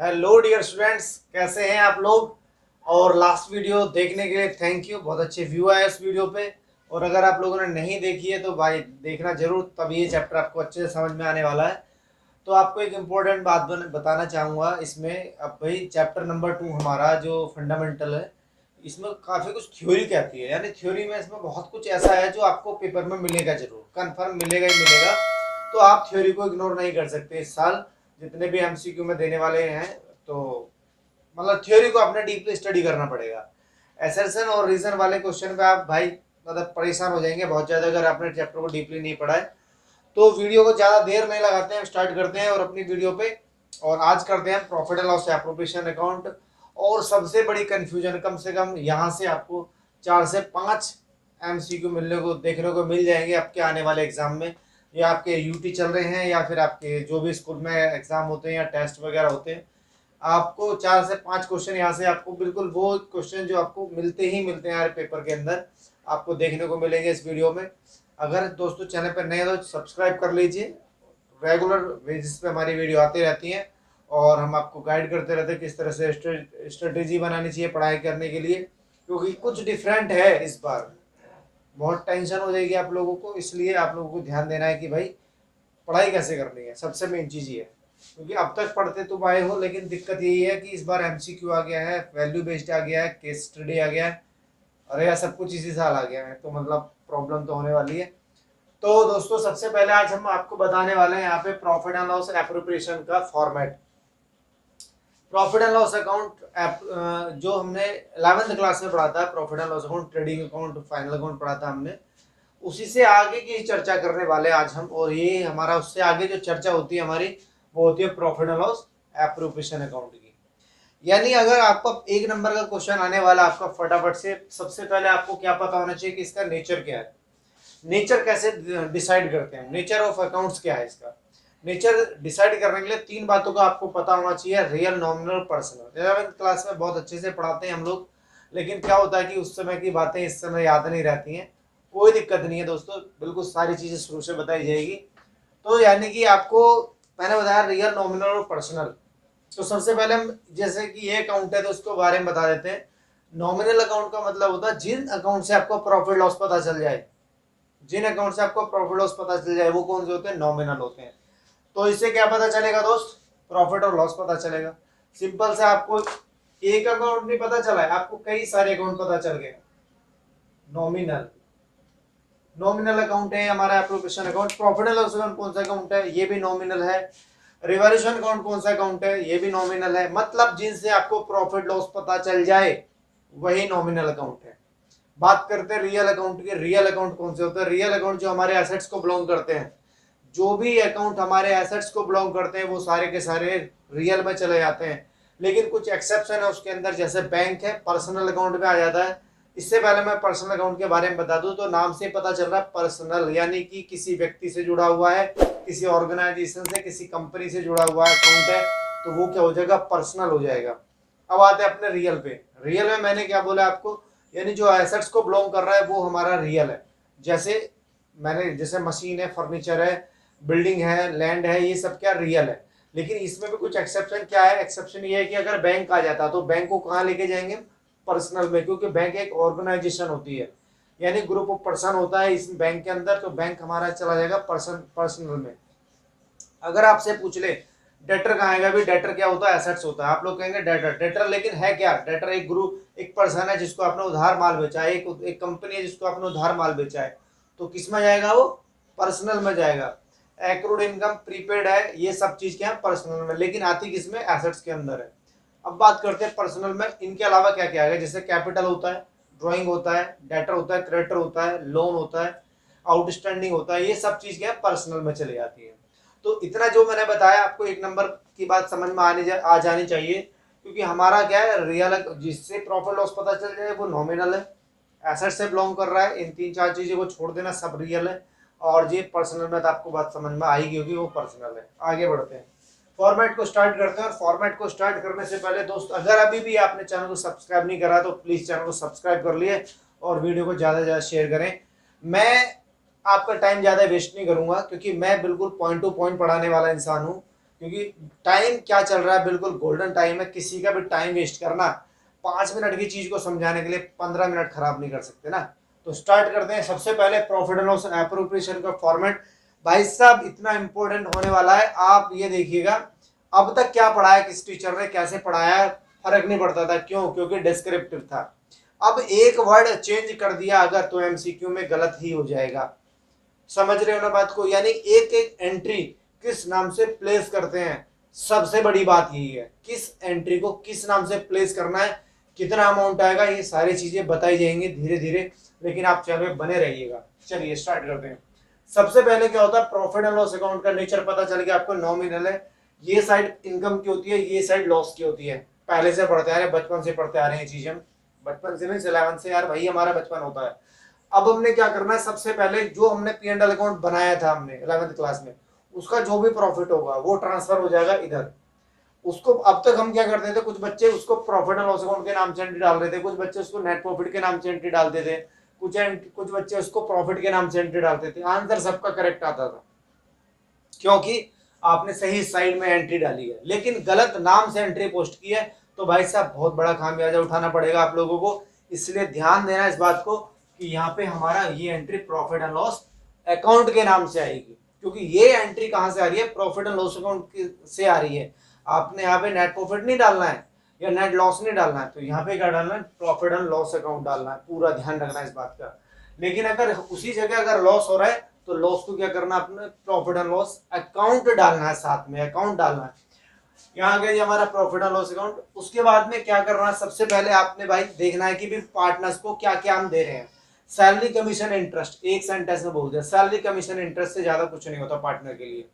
Hello dear students, कैसे हैं आप लोग। और लास्ट वीडियो देखने के लिए थैंक यू। बहुत अच्छे व्यू आए उस वीडियो पे। और अगर आप लोगों ने नहीं देखी है तो भाई देखना जरूर, तब ये चैप्टर आपको अच्छे से समझ में आने वाला है। तो आपको एक इम्पोर्टेंट बात बताना चाहूँगा इसमें। अब भाई चैप्टर नंबर 2 हमारा जो फंडामेंटल है, इसमें काफ़ी कुछ थ्योरी कहती है, यानी थ्योरी में इसमें बहुत कुछ ऐसा है जो आपको पेपर में मिलेगा, जरूर कन्फर्म मिलेगा ही मिलेगा। तो आप थ्योरी को इग्नोर नहीं कर सकते। इस साल जितने भी एमसीक्यू में देने वाले हैं, तो मतलब थ्योरी को आपने डीपली स्टडी करना पड़ेगा। एसर्शन और रीजन वाले क्वेश्चन पे आप भाई मतलब परेशान हो जाएंगे बहुत ज़्यादा, अगर आपने चैप्टर को डीपली नहीं पढ़ा है। तो वीडियो को ज़्यादा देर नहीं लगाते हैं, स्टार्ट करते हैं और अपनी वीडियो पे। और आज करते हैं profit and loss appropriation account. और सबसे बड़ी कंफ्यूजन, कम से कम यहाँ से आपको 4 से 5 एमसीक्यू देखने को मिल जाएंगे आपके आने वाले एग्जाम में। या आपके यूटी चल रहे हैं या फिर आपके जो भी स्कूल में एग्जाम होते हैं या टेस्ट वगैरह होते हैं, आपको 4 से 5 क्वेश्चन यहाँ से आपको बिल्कुल वो क्वेश्चन जो आपको मिलते ही मिलते हैं यार पेपर के अंदर, आपको देखने को मिलेंगे इस वीडियो में। अगर दोस्तों चैनल पर नए हो तो सब्सक्राइब कर लीजिए। रेगुलर बेसिस पे हमारी वीडियो आती रहती हैं और हम आपको गाइड करते रहते हैं किस तरह से स्ट्रेटेजी बनानी चाहिए पढ़ाई करने के लिए, क्योंकि कुछ डिफरेंट है इस बार। बहुत टेंशन हो जाएगी आप लोगों को, इसलिए आप लोगों को ध्यान देना है कि भाई पढ़ाई कैसे करनी है, सबसे मेन चीज़ ये है। क्योंकि अब तक पढ़ते तो आए हो, लेकिन दिक्कत यही है कि इस बार एमसीक्यू आ गया है, वैल्यू बेस्ड आ गया है, केस स्टडी आ गया है। अरे यार सब कुछ इसी साल आ गया है, तो मतलब प्रॉब्लम तो होने वाली है। तो दोस्तों सबसे पहले आज हम आपको बताने वाले हैं यहाँ पे प्रॉफिट एंड लॉस एप्रोप्रिएशन का format. Profit and loss account जो हमने 11th क्लास में पढ़ा था, profit and loss account, trading account, final account पढ़ा था हमने। उसी से आगे की चर्चा करने वाले आज हम। और ये हमारा उससे आगे जो चर्चा होती है हमारी, वो होती है profit and loss appropriation account की। यानी अगर आपको 1 नंबर का क्वेश्चन आने वाला आपका, फटाफट से सबसे पहले आपको क्या पता होना चाहिए कि इसका नेचर क्या है। नेचर कैसे डिसाइड करते हैं, नेचर ऑफ अकाउंट्स क्या है इसका। नेचर डिसाइड करने के लिए 3 बातों का आपको पता होना चाहिए, real, nominal, personal. 11th class में बहुत अच्छे से पढ़ाते हैं हम लोग, लेकिन क्या होता है कि उस समय की बातें इस समय याद नहीं रहती हैं। कोई दिक्कत नहीं है दोस्तों, बिल्कुल सारी चीज़ें शुरू से बताई जाएगी। तो यानी कि आपको मैंने बताया रियल, नॉमिनल और पर्सनल। तो सबसे पहले हम, जैसे कि ये अकाउंट है तो उसके बारे में बता देते हैं। नॉमिनल अकाउंट का मतलब होता है जिन अकाउंट से आपको प्रॉफिट लॉस पता चल जाए। जिन अकाउंट से आपको प्रॉफिट लॉस पता चल जाए वो कौन से होते हैं, नॉमिनल होते हैं। तो इससे क्या पता चलेगा दोस्त, प्रॉफिट और लॉस पता चलेगा। सिंपल से आपको एक अकाउंट नहीं पता चला है, आपको कई सारे अकाउंट पता चल गए। नॉमिनल नॉमिनल अकाउंट है हमारा appropriation account. Profit and loss account कौन सा अकाउंट है, ये भी नॉमिनल है। रिवैल्यूएशन अकाउंट कौन सा अकाउंट है, ये भी नॉमिनल है। मतलब जिनसे आपको प्रॉफिट लॉस पता चल जाए वही नॉमिनल अकाउंट है। बात करते हैं रियल अकाउंट की। रियल अकाउंट कौन से होते हैं, रियल अकाउंट जो हमारे एसेट्स को बिलोंग करते हैं। जो भी अकाउंट हमारे एसेट्स को बिलोंग करते हैं वो सारे के सारे रियल में चले जाते हैं। लेकिन कुछ एक्सेप्शन है उसके अंदर, जैसे बैंक है, पर्सनल अकाउंट में आ जाता है। इससे पहले मैं पर्सनल अकाउंट के बारे में बता दूं, तो नाम से पता चल रहा है पर्सनल, यानी कि किसी व्यक्ति से जुड़ा हुआ है, किसी ऑर्गेनाइजेशन से, किसी कंपनी से जुड़ा हुआ अकाउंट है, तो वो क्या हो जाएगा, पर्सनल हो जाएगा। अब आते हैं अपने रियल पे। रियल में मैंने क्या बोला आपको, यानी जो एसेट्स को बिलोंग कर रहा है वो हमारा रियल है। जैसे मशीन है, फर्नीचर है, बिल्डिंग है, लैंड है, ये सब क्या रियल है। लेकिन इसमें भी कुछ एक्सेप्शन क्या है, एक्सेप्शन ये है कि अगर बैंक आ जाता तो बैंक को कहाँ लेके जाएंगे, पर्सनल में, क्योंकि बैंक एक ऑर्गेनाइजेशन होती है, यानी ग्रुप ऑफ पर्सन होता है इस बैंक के अंदर। तो बैंक हमारा चला जाएगा पर्सनल में। अगर आपसे पूछ ले डेटर कहाँ आएगा, भी डेटर क्या होता है, एसेट्स होता है। आप लोग कहेंगे डेटर लेकिन है क्या, डेटर एक ग्रुप, एक पर्सन है जिसको आपने उधार माल बेचा है, एक कंपनी है जिसको आपने उधार माल बेचा है। तो किस में जाएगा, वो पर्सनल में जाएगा। एक्रूड इनकम, प्रीपेड है, ये सब चीज क्या है, पर्सनल में, लेकिन आती किस में, एसेट्स के अंदर है। अब बात करते हैं पर्सनल में, इनके अलावा क्या क्या है, जैसे कैपिटल होता है, ड्राइंग होता है, डेटर होता है, क्रेडिटर होता है, लोन होता है, आउटस्टैंडिंग होता है, ये सब चीज क्या है, पर्सनल में चली जाती है। तो इतना जो मैंने बताया आपको, 1 नंबर की बात समझ में आ जानी चाहिए। क्योंकि हमारा क्या है, रियल, जिससे प्रॉफिट लॉस पता चल जाए वो नॉमिनल है, एसेट से बिलोंग कर रहा है। इन 3-4 चीज़ों को छोड़ देना, सब रियल है। और ये पर्सनल में तो आपको बात समझ में आएगी, क्योंकि वो पर्सनल है। आगे बढ़ते हैं, फॉर्मेट को स्टार्ट करते हैं। और फॉर्मेट को स्टार्ट करने से पहले दोस्त, अगर अभी भी आपने चैनल को सब्सक्राइब नहीं करा तो प्लीज़ चैनल को सब्सक्राइब कर लिए और वीडियो को ज़्यादा से ज़्यादा शेयर करें। मैं आपका टाइम ज़्यादा वेस्ट नहीं करूंगा, क्योंकि मैं बिल्कुल पॉइंट टू पॉइंट पढ़ाने वाला इंसान हूँ। क्योंकि टाइम क्या चल रहा है, बिल्कुल गोल्डन टाइम है, किसी का भी टाइम वेस्ट करना 5 मिनट की चीज को समझाने के लिए 15 मिनट खराब नहीं कर सकते ना। तो स्टार्ट करते हैं। सबसे पहले प्रॉफिट एंड लॉस एप्रोप्रिएशन का फॉर्मेट भाई साहब इतना इंपॉर्टेंट होने वाला है, आप ये देखिएगा। अब तक क्या पढ़ाया, किस टीचर ने कैसे पढ़ाया, फर्क नहीं पड़ता था, क्यों? क्योंकि डिस्क्रिप्टिव था। अब एक वर्ड चेंज कर दिया अगर तो एमसीक्यू में गलत ही हो जाएगा। समझ रहे हो ना बात को? यानी एक एक एंट्री किस नाम से प्लेस करते हैं, सबसे बड़ी बात यही है, किस एंट्री को किस नाम से प्लेस करना है, कितना अमाउंट आएगा, ये सारी चीजें बताई जाएंगी धीरे धीरे, लेकिन आप चैनल में बने रहिएगा। चलिए स्टार्ट करते हैं। सबसे पहले क्या होता है, प्रॉफिट एंड लॉस अकाउंट का नेचर पता चल गया आपको। नॉमिनल है, ये साइड इनकम की होती है, ये साइड लॉस की होती है। पहले से पढ़ते आ रहे हैं, बचपन से पढ़ते आ रहे हैं ये चीज हम, बचपन से नहीं 11 से यार, वही हमारा बचपन होता है। अब हमने क्या करना है, सबसे पहले जो हमने P&L अकाउंट बनाया था हमने 11th क्लास में, उसका जो भी प्रॉफिट होगा वो ट्रांसफर हो जाएगा इधर। उसको अब तक हम क्या करते थे, कुछ बच्चे उसको प्रॉफिट एंड लॉस अकाउंट के नाम से एंट्री डाल रहे थे, कुछ बच्चे उसको नेट प्रॉफिट के नाम से एंट्री डालते थे, कुछ बच्चे उसको प्रॉफिट के नाम से एंट्री डालते थे। आंसर सबका करेक्ट आता था क्योंकि आपने सही साइड में एंट्री डाली है, लेकिन गलत नाम से एंट्री पोस्ट की है तो भाई साहब बहुत बड़ा खामियाजा उठाना पड़ेगा आप लोगों को। इसलिए ध्यान देना इस बात को कि यहाँ पे हमारा ये entry profit and loss account के नाम से आएगी, क्योंकि ये एंट्री कहाँ से आ रही है, प्रॉफिट एंड लॉस अकाउंट से आ रही है। आपने यहाँ पे नेट प्रॉफिट नहीं डालना है या नेट लॉस नहीं डालना है, तो यहाँ पे क्या डालना है, प्रॉफिट एंड लॉस अकाउंट डालना है। पूरा ध्यान रखना है इस बात का। लेकिन अगर उसी जगह अगर लॉस हो रहा है तो लॉस को क्या करना, अपने प्रॉफिट एंड लॉस अकाउंट डालना है, साथ में अकाउंट डालना है। यहाँ गया हमारा प्रॉफिट एंड लॉस अकाउंट। उसके बाद में क्या करना है, सबसे पहले आपने भाई देखना है कि भी पार्टनर्स को क्या क्या हम दे रहे हैं। सैलरी कमीशन इंटरेस्ट, एक सेंटेंस में बोल दिया, सैलरी कमीशन इंटरेस्ट से ज्यादा कुछ नहीं होता पार्टनर के लिए।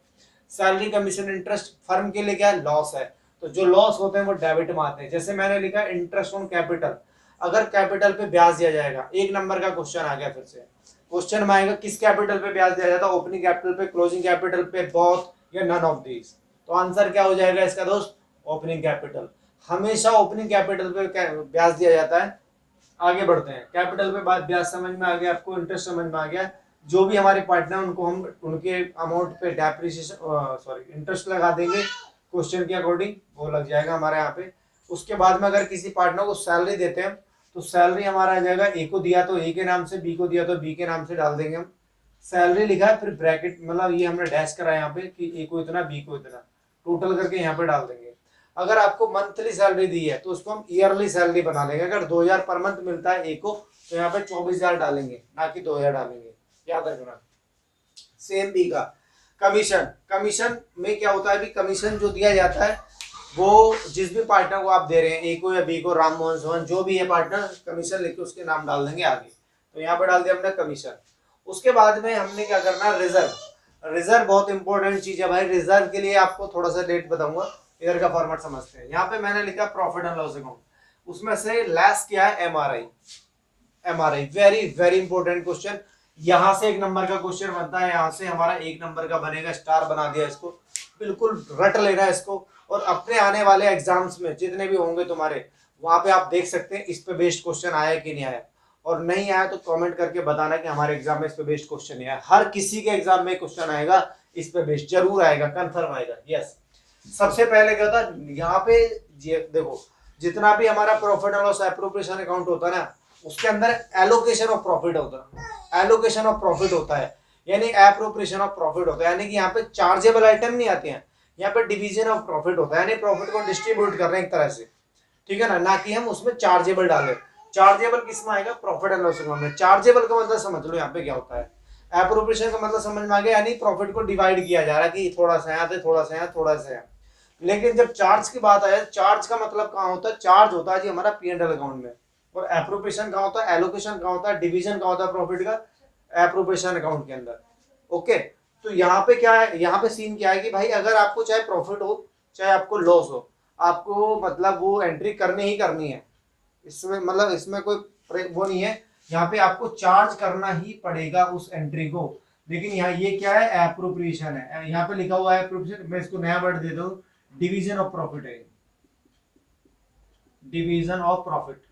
सैलरी कमीशन इंटरेस्ट फर्म के लिए क्या है, लॉस है, तो जो लॉस होते हैं वो डेबिट में आते हैं। जैसे मैंने लिखा इंटरेस्ट ऑन कैपिटल, अगर कैपिटल पे ब्याज दिया जाएगा, 1 नंबर का क्वेश्चन आ गया, फिर से क्वेश्चन में आएगा किस कैपिटल पे ब्याज दिया जाता है, ओपनिंग कैपिटल पे, क्लोजिंग कैपिटल पे, बोथ या नन ऑफ दीज। तो आंसर क्या हो जाएगा इसका दोस्त, ओपनिंग कैपिटल। हमेशा ओपनिंग कैपिटल पे ब्याज दिया जाता है। आगे बढ़ते हैं, कैपिटल पे बाद ब्याज समझ में आ गया आपको, इंटरेस्ट समझ में आ गया। जो भी हमारे पार्टनर उनको हम उनके अमाउंट पे डेप्रिसिएशन इंटरेस्ट लगा देंगे क्वेश्चन के अकॉर्डिंग, वो लग जाएगा हमारे यहाँ पे। उसके बाद में अगर किसी पार्टनर को सैलरी देते हैं तो सैलरी हमारा आ जाएगा, ए को दिया तो ए के नाम से, बी को दिया तो बी के नाम से डाल देंगे हम। सैलरी लिखा है, फिर ब्रैकेट मतलब ये हमने डैश करा है यहाँ पे कि ए को इतना बी को इतना, टोटल करके यहाँ पे डाल देंगे। अगर आपको मंथली सैलरी दी है तो उसको हम ईयरली सैलरी बना लेंगे। अगर 2000 पर मंथ मिलता है ए को तो यहाँ पे 24,000 डालेंगे, ना कि 2000 डालेंगे, याद रखना। सेम बी का कमीशन, कमीशन में क्या होता है, अभी कमीशन जो दिया जाता है वो जिस भी पार्टनर को आप दे रहे हैं, ए को या बी को, राम मोहन सोहन जो भी है पार्टनर, कमीशन लेके उसके नाम डाल देंगे आगे। तो यहाँ पे डाल दिया हमने कमीशन। उसके बाद में हमने क्या करना है, रिजर्व। रिजर्व बहुत इंपॉर्टेंट चीज है भाई, रिजर्व के लिए आपको थोड़ा सा लेट बताऊंगा, इधर का फॉर्मेट समझते हैं। यहाँ पे मैंने लिखा प्रॉफिट एंड लॉस अकाउंट, उसमें से लेस क्या है, MRI. MRI very very important question, यहाँ से 1 नंबर का क्वेश्चन बनता है, यहाँ से हमारा 1 नंबर का बनेगा, स्टार बना दिया इसको, बिल्कुल रट लेना है इसको। और अपने आने वाले एग्जाम्स में जितने भी होंगे तुम्हारे, वहां पे आप देख सकते हैं इस पे बेस्ड क्वेश्चन आया कि नहीं आया, और नहीं आया तो कमेंट करके बताना कि हमारे एग्जाम में इस पे बेस्ड क्वेश्चन नहीं आया। हर किसी के एग्जाम में क्वेश्चन आएगा इस पे बेस्ड, जरूर आएगा, कंफर्म आएगा, यस। सबसे पहले क्या होता है यहाँ पे, देखो जितना भी हमारा profit and loss appropriation account होता है ना, उसके अंदर एलोकेशन ऑफ प्रॉफिट होता है, एलोकेशन ऑफ प्रॉफिट होता है, यानी एप्रोप्रिएशन ऑफ प्रॉफिट होता है। यानी कि यहाँ पे चार्जेबल आइटम नहीं आते हैं, यहाँ पे डिवीजन ऑफ प्रॉफिट होता है, यानी प्रॉफिट को डिस्ट्रीब्यूट कर रहे हैं एक तरह से, ठीक है ना कि हम उसमें चार्जेबल डालें। चार्जेबल किस में आएगा, प्रॉफिट एंड लॉस अकाउंट में। चार्जेबल का मतलब समझ लो यहाँ पे क्या होता है, एप्रोप्रिएशन का मतलब समझ में आ गया, यानी प्रॉफिट को डिवाइड किया जा रहा है कि थोड़ा सा यहाँ से, थोड़ा सा यहाँ, थोड़ा सा यहाँ। लेकिन जब चार्ज की बात आए, चार्ज का मतलब कहाँ होता है, चार्ज होता है जी हमारा P&L अकाउंट में, और एप्रोप्रिएशन कहाँ होता है, एलोकेशन कहाँ होता है, डिवीजन कहाँ होता है प्रॉफिट का, एप्रोप्रिएशन अकाउंट के अंदर। ओके, तो यहाँ पे क्या है, यहाँ पे सीन क्या है कि भाई अगर आपको चाहे प्रॉफिट हो चाहे आपको लॉस हो, आपको मतलब वो एंट्री करनी ही करनी है। इसमें मतलब इसमें कोई वो नहीं है, यहाँ पे आपको चार्ज करना ही पड़ेगा उस एंट्री को। लेकिन यहाँ ये क्या है, एप्रोप्रिएशन है, यहाँ पे लिखा हुआ है एप्रोप्रिएशन, मैं इसको नया वर्ड दे दूं, डिवीजन ऑफ प्रॉफिट है, डिवीजन ऑफ प्रॉफिट।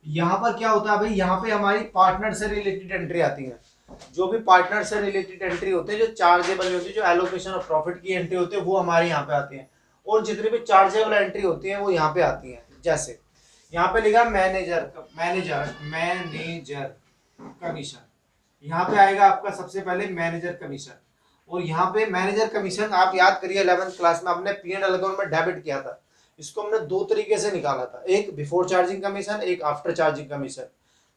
यहाँ पर क्या होता है भाई, यहाँ पे हमारी पार्टनर से रिलेटेड एंट्री आती है। जो भी पार्टनर से रिलेटेड एंट्री होते हैं, जो चार्जेबल होती है, जो एलोकेशन ऑफ प्रॉफिट की एंट्री होती है, वो हमारे यहाँ पे आती है। और जितनी भी चार्जेबल एंट्री होती है वो यहाँ पे आती है। जैसे यहाँ पे लिखा मैनेजर कमीशन, यहाँ पे आएगा आपका सबसे पहले मैनेजर कमीशन। और यहाँ पे मैनेजर कमीशन आप याद करिए 11th क्लास में आपने पी एंड एल अकाउंट में डेबिट किया था। इसको हमने दो तरीके से निकाला था, एक बिफोर चार्जिंग कमीशन, एक after charging commission.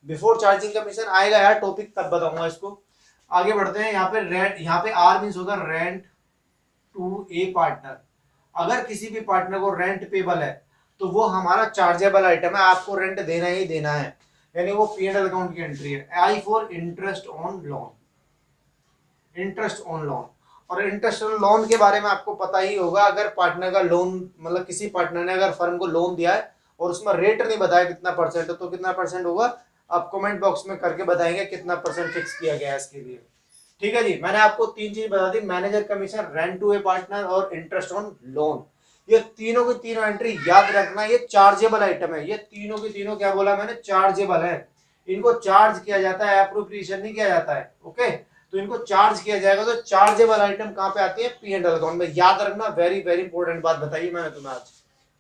Before charging commission आएगा यार टॉपिक, तब बताऊंगा इसको। आगे बढ़ते हैं। यहाँ पे रेंट, यहाँ पे आर मीन्स होगा रेंट टू ए पार्टनर। अगर किसी भी पार्टनर को रेंट पेबल है तो वो हमारा चार्जेबल आइटम है, आपको रेंट देना ही देना है, यानी वो पी एंड एल अकाउंट की एंट्री है। I for interest on loan, interest on loan. और इंटरेस्ट ऑन लोन के बारे में आपको पता ही होगा, अगर पार्टनर का लोन, मतलब किसी पार्टनर ने अगर फर्म को लोन दिया है और उसमें रेट नहीं बताया कितना परसेंट है, तो कितना परसेंट होगा आप कमेंट बॉक्स में करके बताएंगे कितना परसेंट फिक्स किया गया है इसके लिए। ठीक है जी, मैंने आपको तीन चीज बता दी, manager commission, rent to a partner और इंटरेस्ट ऑन लोन। ये तीनों की तीनों एंट्री याद रखना, ये चार्जेबल आइटम है। ये तीनों की तीनों क्या बोला मैंने, चार्जेबल है। इनको चार्ज किया जाता है, एप्रोप्रिएशन नहीं किया जाता है। ओके, तो इनको चार्ज किया जाएगा। तो चार्जेबल आइटम कहाँ पे आती है, पी एंड एल अकाउंट में। याद रखना, वेरी वेरी इंपॉर्टेंट बात बताइए मैंने तुम्हें आज।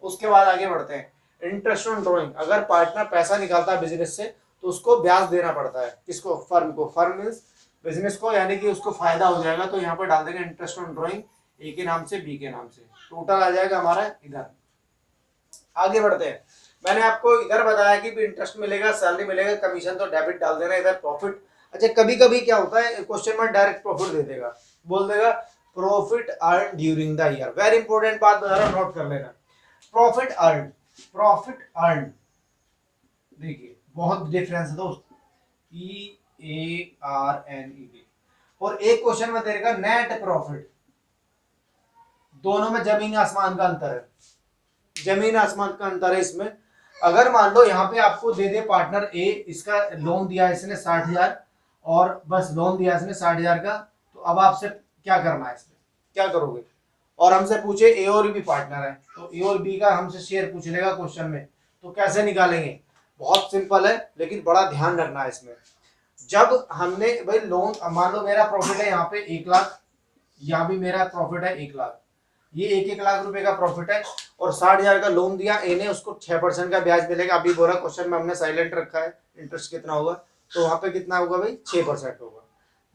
उसके बाद आगे बढ़ते हैं, इंटरेस्ट ऑन ड्रॉइंग। अगर पार्टनर पैसा निकालता है बिजनेस से तो उसको ब्याज देना पड़ता है, किसको, फर्म को। फर्म मीन्स बिजनेस को, यानी कि उसको फायदा हो जाएगा। तो यहाँ पर डाल देंगे इंटरेस्ट ऑन ड्रॉइंग, ए के नाम से, बी के नाम से। टोटल आ जाएगा हमारा इधर। आगे बढ़ते हैं। मैंने आपको इधर बताया कि भी इंटरेस्ट मिलेगा, सैलरी मिलेगा, कमीशन तो डेबिट डाल देना, इधर प्रॉफिट। अच्छा, कभी कभी क्या होता है क्वेश्चन में डायरेक्ट प्रॉफिट दे देगा, बोल देगा profit earn during the year. Very important बात बता रहा हूं, नोट कर लेना। प्रॉफिट अर्न, प्रॉफिट अर्न, देखिए बहुत डिफरेंस है दोस्त, EARNED। और एक क्वेश्चन में देगा नेट प्रॉफिट। दोनों में जमीन आसमान का अंतर है, जमीन आसमान का अंतर है इसमें। अगर मान लो यहाँ पे आपको दे दे पार्टनर ए, इसका लोन दिया इसने 60,000, और बस लोन दिया इसने 60,000 का, तो अब आपसे क्या करना है, इसमें क्या करोगे। और हमसे पूछे ए और बी पार्टनर है, तो ए और बी का हमसे शेयर पूछ लेगा क्वेश्चन में, तो कैसे निकालेंगे। बहुत सिंपल है, लेकिन बड़ा ध्यान रखना है इसमें। जब हमने भाई लोन, मान लो मेरा प्रॉफिट है यहाँ पे 1 लाख, यहाँ भी मेरा प्रॉफिट है 1 लाख, ये 1-1 लाख रुपए का प्रॉफिट है, और 60,000 का लोन दिया ए ने, उसको 6% का ब्याज मिलेगा। अभी बोला क्वेश्चन में हमने साइलेंट रखा है, इंटरेस्ट कितना होगा, तो वहां पे कितना होगा भाई, 6% होगा।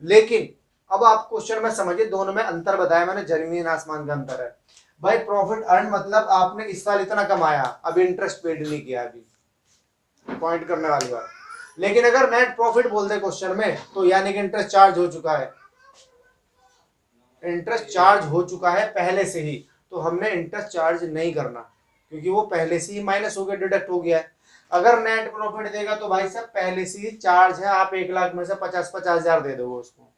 लेकिन अब आप क्वेश्चन में समझिए, दोनों में अंतर बताया मैंने, जमीन आसमान का अंतर है भाई। प्रॉफिट अर्न मतलब आपने इस साल इतना कमाया, अब इंटरेस्ट पेड नहीं किया, अभी पॉइंट करने वाली बात। लेकिन अगर नेट प्रॉफिट बोल दे क्वेश्चन में, तो यानी कि इंटरेस्ट चार्ज हो चुका है, इंटरेस्ट चार्ज हो चुका है पहले से ही, तो हमने इंटरेस्ट चार्ज नहीं करना, क्योंकि वो पहले से ही माइनस हो गया, डिडक्ट हो गया है। अगर नेट प्रॉफिट देगा तो भाई साहब पहले से ही चार्ज है, आप 1 लाख में से 50-50 हजार दे दोगे उसको।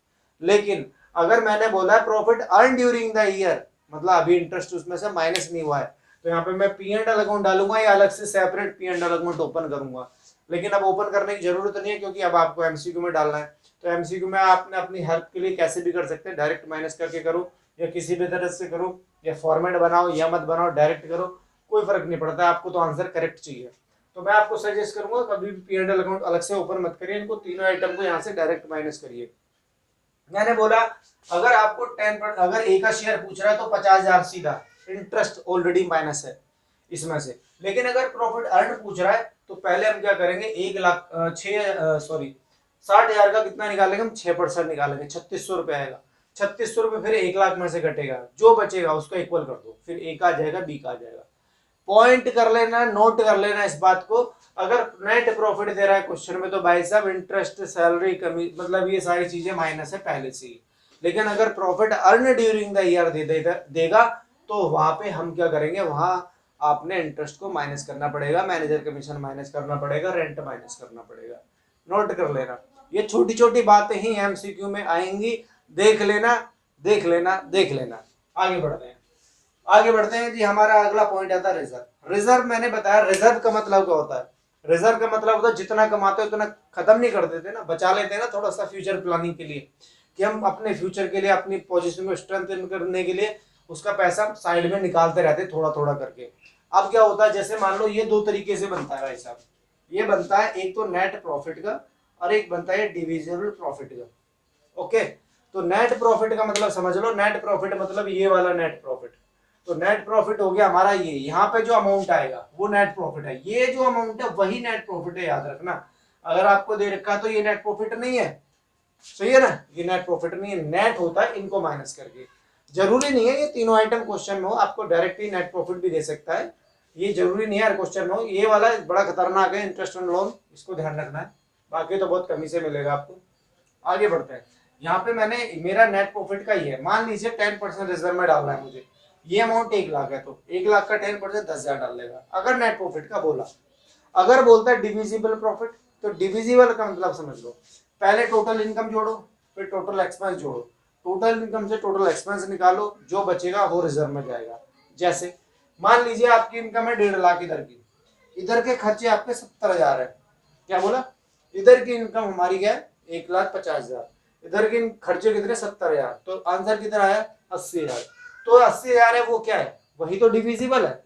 लेकिन अगर मैंने बोला profit earn during the year, मतलब अभी इंटरेस्ट उसमें से माइनस नहीं हुआ है, तो यहाँ पे मैं पी एंड एल अकाउंट डालूंगा या अलग से separate P and L account open करूंगा। लेकिन अब ओपन करने की जरूरत नहीं है, क्योंकि अब आपको एमसीक्यू में डालना है। तो एमसीक्यू में आपने अपनी हेल्प के लिए कैसे भी कर सकते हैं, डायरेक्ट माइनस करके करो या किसी भी तरह से करो, या फॉर्मेट बनाओ या मत बनाओ, डायरेक्ट करो, कोई फर्क नहीं पड़ता, आपको तो आंसर करेक्ट चाहिए। तो मैं आपको सजेस्ट करूंगा कभी भी पी एंड एल अकाउंट अलग से ओपन मत करिए, इनको तीनों आइटम को यहाँ से डायरेक्ट माइनस करिए। मैंने बोला अगर आपको 10%, अगर ए का शेयर पूछ रहा है तो 50,000 सीधा, इंटरेस्ट ऑलरेडी माइनस है इसमें से। लेकिन अगर प्रॉफिट अर्न पूछ रहा है तो पहले हम क्या करेंगे, 60,000 का कितना निकालेंगे हम, 6% निकालेंगे, 3600 रुपए आएगा। 3600 रुपए फिर 1 लाख में से घटेगा, जो बचेगा उसको इक्वल कर दो, फिर ए का आ जाएगा, बी का आ जाएगा। पॉइंट कर लेना, नोट कर लेना इस बात को। अगर नेट प्रॉफिट दे रहा है क्वेश्चन में, तो भाई साहब इंटरेस्ट, सैलरी, कमी, मतलब ये सारी चीजें माइनस है पहले से ही। लेकिन अगर profit earn during the year देगा, तो वहां पे हम क्या करेंगे, वहां आपने इंटरेस्ट को माइनस करना पड़ेगा, मैनेजर कमीशन माइनस करना पड़ेगा, रेंट माइनस करना पड़ेगा। नोट कर लेना, ये छोटी छोटी बातें ही एमसीक्यू में आएंगी, देख लेना देख लेना देख लेना। आगे बढ़ते हैं, आगे बढ़ते हैं जी। हमारा अगला पॉइंट आता है रिजर्व। रिजर्व मैंने बताया, रिजर्व का मतलब क्या होता है, रिजर्व का मतलब होता है जितना कमाते हो उतना खत्म नहीं कर देते ना, बचा लेते हैं ना थोड़ा सा फ्यूचर प्लानिंग के लिए, कि हम अपने फ्यूचर के लिए, अपनी पोजीशन को स्ट्रेंथन करने के लिए उसका पैसा साइड में निकालते रहते थोड़ा थोड़ा करके। अब क्या होता है, जैसे मान लो ये दो तरीके से बनता है भाई साहब, ये बनता है एक तो नेट प्रॉफिट का, और एक बनता है डिविजिबल प्रॉफिट का। ओके, तो नेट प्रॉफिट का मतलब समझ लो, नेट प्रॉफिट मतलब ये वाला नेट प्रॉफिट। तो नेट प्रॉफिट हो गया हमारा ये, यहाँ पे जो अमाउंट आएगा वो नेट प्रॉफिट है, ये जो अमाउंट है वही नेट प्रॉफिट है, याद रखना। अगर आपको दे रखा तो ये नेट प्रॉफिट नहीं है, सही है ना, ये नेट प्रॉफिट नहीं है, नेट होता है इनको माइनस करके। जरूरी नहीं है ये तीनों आइटम क्वेश्चन में हो, आपको डायरेक्ट ही नेट प्रॉफिट भी दे सकता है, ये जरूरी नहीं है हर क्वेश्चन में हो। ये वाला बड़ा खतरनाक है, इंटरेस्ट ऑन लोन, इसको ध्यान रखना है, बाकी तो बहुत कमी से मिलेगा आपको। आगे बढ़ते हैं, यहाँ पे मैंने मेरा नेट प्रॉफिट का ही है, मान लीजिए 10% रिजर्व में डालना है मुझे, ये अमाउंट 1 लाख है, तो 1 लाख का 10% 10,000 डाल देगा। अगर नेट प्रॉफिट का बोला, अगर बोलता है डिविजिबल प्रॉफिट, तो डिविजिबल का मतलब समझ लो, पहले टोटल इनकम जोड़ो, फिर टोटल एक्सपेंस जोड़ो, टोटल इनकम से टोटल एक्सपेंस निकालो, जो बचेगा वो रिजर्व में जाएगा। जैसे मान लीजिए आपकी इनकम है 1.5 लाख इधर की, इधर के खर्चे आपके 70,000 है, क्या बोला, इधर की इनकम हमारी क्या है 1,50,000, इधर के खर्चे कितने 70,000, तो आंसर कितना आया 80,000। तो 80,000 है वो क्या है, वही तो डिविजिबल है,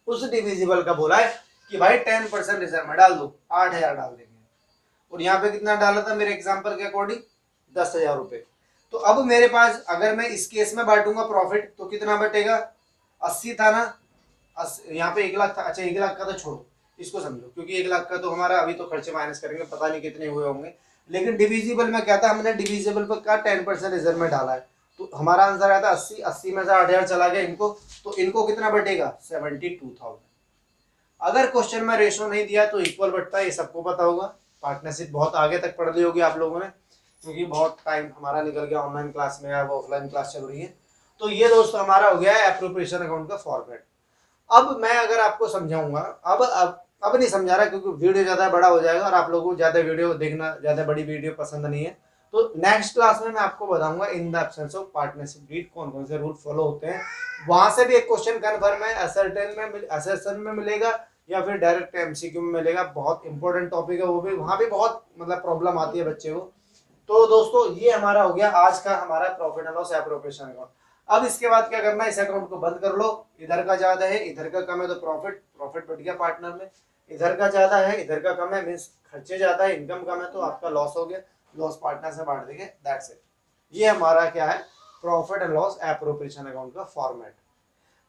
उस डिविजिबल का बोला है कि भाई 10% रिजर्व में डाल दो, 8,000 डाल देंगे। और यहाँ पे कितना डाला था मेरे एग्जांपल के अकॉर्डिंग 10,000 रुपए। तो अब मेरे पास अगर मैं इस केस में बांटूंगा प्रॉफिट तो कितना बटेगा, 80 था ना, यहाँ पे 1 लाख था, अच्छा 1 लाख का तो छोड़ो, इसको समझो, क्योंकि 1 लाख का तो हमारा अभी तो खर्चे माइनस करेंगे, पता नहीं कितने हुए होंगे। लेकिन डिविजिबल में क्या था, हमने डिविजिबल पर का 10% रिजर्व में डाला है, तो हमारा आंसर आया था 80, 80 में से 8,000 चला गया इनको, तो इनको कितना बटेगा 72,000। अगर क्वेश्चन में रेशो नहीं दिया तो इक्वल बटता है, ये सबको पता होगा। पार्टनरशिप बहुत आगे तक पढ़ ली होगी आप लोगों ने, क्योंकि बहुत टाइम हमारा निकल गया ऑनलाइन क्लास में, अब ऑफलाइन क्लास चल रही है। तो ये दोस्तों हमारा हो गया है एप्रोप्रिएशन अकाउंट का फॉर्मेट। अब मैं अगर आपको समझाऊंगा, अब नहीं समझा रहा क्योंकि वीडियो ज्यादा बड़ा हो जाएगा और आप लोगों को ज्यादा वीडियो देखना, ज्यादा बड़ी वीडियो पसंद नहीं है। तो नेक्स्ट क्लास में मैं आपको बताऊंगा in the absence of partnership deed कौन कौन से रूल फॉलो होते हैं। वहां से भी एक क्वेश्चन कन्फर्म है, असर्टेन में मिलेगा या फिर डायरेक्ट एमसीक्यू में मिलेगा, बहुत इंपॉर्टेंट टॉपिक है वो भी, वहां भी बहुत मतलब प्रॉब्लम आती है बच्चे को। तो दोस्तों ये हमारा हो गया आज का हमारा profit and loss appropriation account. अब इसके बाद क्या करना है, इस अकाउंट को बंद कर लो, इधर का ज्यादा है इधर का कम है तो प्रॉफिट बढ़ गया पार्टनर में, इधर का ज्यादा है इधर का कम है, मींस खर्चे ज्यादा है इनकम कम है, तो आपका लॉस हो गया, लॉस पार्टनर से बांट देंगे, दैट्स इट। ये हमारा क्या है profit and loss appropriation account का फॉर्मेट।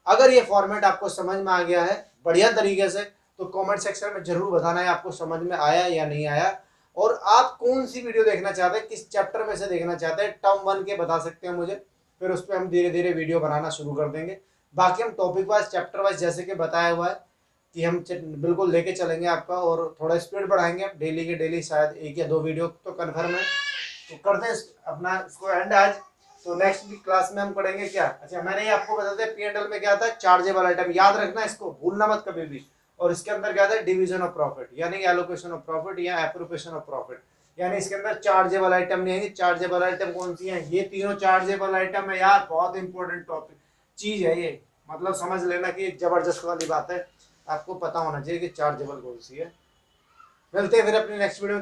अगर ये फॉर्मेट आपको समझ में आ गया है बढ़िया तरीके से तो कमेंट सेक्शन में जरूर बताना है आपको समझ में आया या नहीं आया, और आप कौन सी वीडियो देखना चाहते हैं, किस चैप्टर में से देखना चाहते हैं, टर्म 1 के बता सकते हैं मुझे, फिर उस पर हम धीरे धीरे वीडियो बनाना शुरू कर देंगे। बाकी हम टॉपिक वाइज चैप्टर वाइज जैसे कि बताया हुआ है कि हम बिल्कुल लेके चलेंगे आपका, और थोड़ा स्पीड बढ़ाएंगे डेली के डेली, शायद 1 या 2 वीडियो तो कन्फर्म है। तो करते हैं अपना इसको एंड आज। तो नेक्स्ट क्लास में हम पढ़ेंगे क्या, अच्छा मैंने ये आपको बता दिया P&L में क्या था, चार्जेबल आइटम, याद रखना इसको, भूलना मत कभी भी। और इसके अंदर क्या था डिवीजन ऑफ प्रॉफिट यानी एलोकेशन ऑफ प्रॉफिट या एप्रोप्रिएशन ऑफ प्रॉफिट, यानी इसके अंदर चार्जेबल आइटम नहीं है। चार्जेबल आइटम कौन सी है, ये तीनों चार्जेबल आइटम है यार, बहुत इंपॉर्टेंट टॉपिक चीज है ये, मतलब समझ लेना कि जबरदस्त वाली बात है, आपको पता होना चाहिए कि चार्जेबल कौन सी है। मिलते हैं फिर अपनी नेक्स्ट वीडियो में।